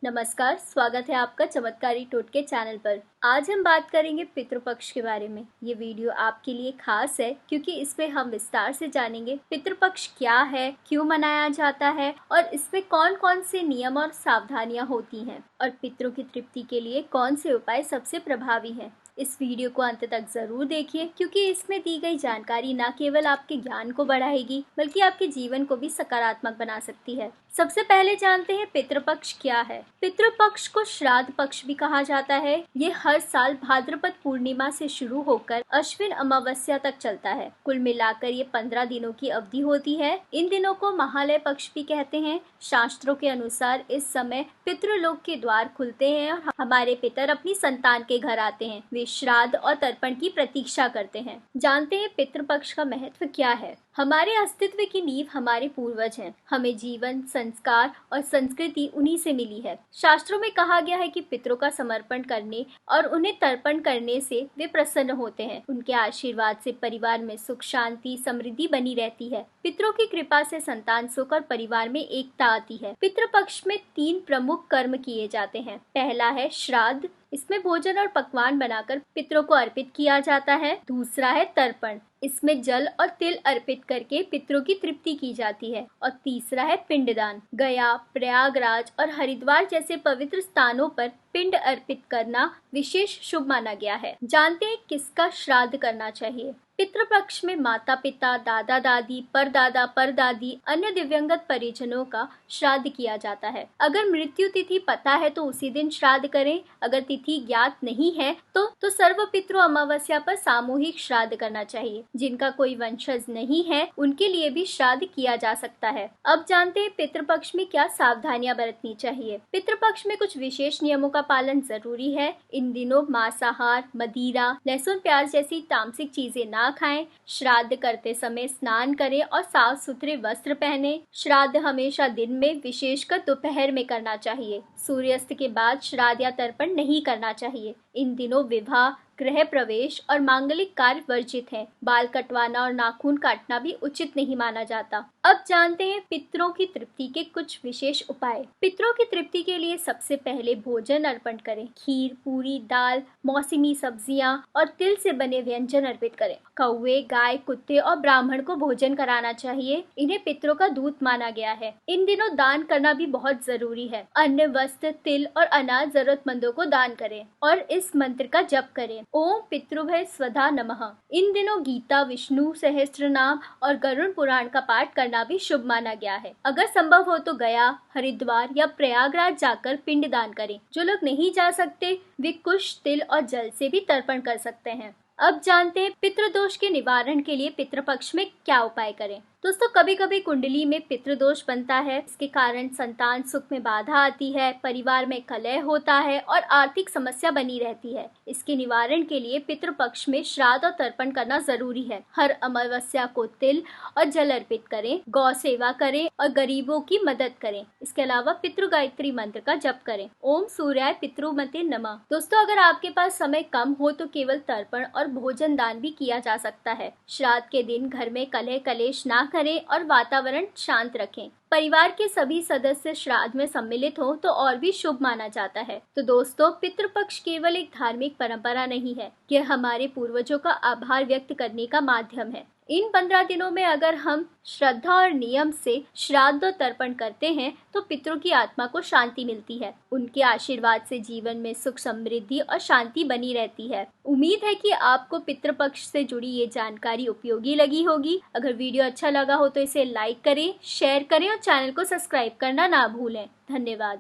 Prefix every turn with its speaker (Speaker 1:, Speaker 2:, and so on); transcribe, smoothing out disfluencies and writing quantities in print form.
Speaker 1: नमस्कार, स्वागत है आपका चमत्कारी टोटके चैनल पर। आज हम बात करेंगे पितृपक्ष के बारे में। ये वीडियो आपके लिए खास है क्योंकि इसमें हम विस्तार से जानेंगे पितृपक्ष क्या है, क्यों मनाया जाता है और इसमें कौन कौन से नियम और सावधानियां होती हैं और पितरों की तृप्ति के लिए कौन से उपाय सबसे प्रभावी हैं। इस वीडियो को अंत तक जरूर देखिए क्योंकि इसमें दी गई जानकारी न केवल आपके ज्ञान को बढ़ाएगी बल्कि आपके जीवन को भी सकारात्मक बना सकती है। सबसे पहले जानते हैं पितृपक्ष क्या है। पितृपक्ष को श्राद्ध पक्ष भी कहा जाता है। ये हर साल भाद्रपद पूर्णिमा से शुरू होकर अश्विन अमावस्या तक चलता है। कुल मिलाकर ये 15 दिनों की अवधि होती है। इन दिनों को महालय पक्ष भी कहते हैं। शास्त्रों के अनुसार इस समय पितृलोक के द्वार खुलते हैं और हमारे पितर अपनी संतान के घर आते हैं। वे श्राद्ध और तर्पण की प्रतीक्षा करते हैं। जानते हैं पितृपक्ष का महत्व क्या है। हमारे अस्तित्व की नींव हमारे पूर्वज हैं। हमें जीवन, संस्कार और संस्कृति उन्हीं से मिली है। शास्त्रों में कहा गया है कि पितरों का समर्पण करने और उन्हें तर्पण करने से वे प्रसन्न होते हैं। उनके आशीर्वाद से परिवार में सुख, शांति, समृद्धि बनी रहती है। पितरों की कृपा से संतान सुख और परिवार में एकता आती है। पितृपक्ष में 3 प्रमुख कर्म किए जाते हैं। पहला है श्राद्ध। इसमें भोजन और पकवान बनाकर पितरों को अर्पित किया जाता है। दूसरा है तर्पण। इसमें जल और तिल अर्पित करके पितरों की तृप्ति की जाती है। और तीसरा है पिंडदान। गया, प्रयागराज और हरिद्वार जैसे पवित्र स्थानों पर पिंड अर्पित करना विशेष शुभ माना गया है। जानते हैं किसका श्राद्ध करना चाहिए। पितृपक्ष में माता पिता, दादा दादी, परदादा परदादी, अन्य दिव्यंगत परिजनों का श्राद्ध किया जाता है। अगर मृत्यु तिथि पता है तो उसी दिन श्राद्ध करें। अगर तिथि ज्ञात नहीं है तो सर्व पितृ अमावस्या पर सामूहिक श्राद्ध करना चाहिए। जिनका कोई वंशज नहीं है उनके लिए भी श्राद्ध किया जा सकता है। अब जानते हैं पितृपक्ष में क्या सावधानियां बरतनी चाहिए। पितृपक्ष में कुछ विशेष नियमों का पालन जरूरी है। इन दिनों मांसाहार, मदिरा, लहसुन, प्याज जैसी तामसिक चीजें ना खाएं। श्राद्ध करते समय स्नान करें और साफ सुथरे वस्त्र पहने। श्राद्ध हमेशा दिन में, विशेषकर दोपहर में करना चाहिए। सूर्यास्त के बाद श्राद्ध या तर्पण नहीं करना चाहिए। इन दिनों विवाह, गृह प्रवेश और मांगलिक कार्य वर्जित हैं। बाल कटवाना और नाखून काटना भी उचित नहीं माना जाता। अब जानते हैं पितरों की तृप्ति के कुछ विशेष उपाय। पितरों की तृप्ति के लिए सबसे पहले भोजन अर्पण करें। खीर, पूरी, दाल, मौसमी सब्जियां और तिल से बने व्यंजन अर्पित करें। कौवे, गाय, कुत्ते और ब्राह्मण को भोजन कराना चाहिए। इन्हें पितरों का दूत माना गया है। इन दिनों दान करना भी बहुत जरूरी है। अन्न, वस्त्र, तिल और अनाज जरूरतमंदों को दान करें और इस मंत्र का जप करें। ओम पितृभ्य स्वधा नमः। इन दिनों गीता, विष्णु सहस्त्रनाम और गरुड़ पुराण का पाठ करना भी शुभ माना गया है। अगर संभव हो तो गया, हरिद्वार या प्रयागराज जाकर पिंडदान करें। जो लोग नहीं जा सकते वे कुश, तिल और जल से भी तर्पण कर सकते हैं। अब जानते हैं पितृदोष के निवारण के लिए पितृपक्ष में क्या उपाय करें। दोस्तों, कभी कभी कुंडली में पितृदोष बनता है। इसके कारण संतान सुख में बाधा आती है, परिवार में कलह होता है और आर्थिक समस्या बनी रहती है। इसके निवारण के लिए पितृपक्ष में श्राद्ध और तर्पण करना जरूरी है। हर अमावस्या को तिल और जल अर्पित करें, गौ सेवा करें और गरीबों की मदद करें। इसके अलावा पितृ गायत्री मंत्र का जप करें। ओम सूर्याय पितृमते नमः। दोस्तों, अगर आपके पास समय कम हो तो केवल तर्पण और भोजन दान भी किया जा सकता है। श्राद्ध के दिन घर में कलह कलेश ना करें और वातावरण शांत रखें। परिवार के सभी सदस्य श्राद्ध में सम्मिलित हो तो और भी शुभ माना जाता है। तो दोस्तों, पितृपक्ष केवल एक धार्मिक परंपरा नहीं है, यह हमारे पूर्वजों का आभार व्यक्त करने का माध्यम है। इन 15 दिनों में अगर हम श्रद्धा और नियम से श्राद्ध और तर्पण करते हैं तो पितरों की आत्मा को शांति मिलती है। उनके आशीर्वाद से जीवन में सुख, समृद्धि और शांति बनी रहती है। उम्मीद है कि आपको पितृपक्ष से जुड़ी ये जानकारी उपयोगी लगी होगी। अगर वीडियो अच्छा लगा हो तो इसे लाइक करें, शेयर करें और चैनल को सब्सक्राइब करना ना भूलें। धन्यवाद।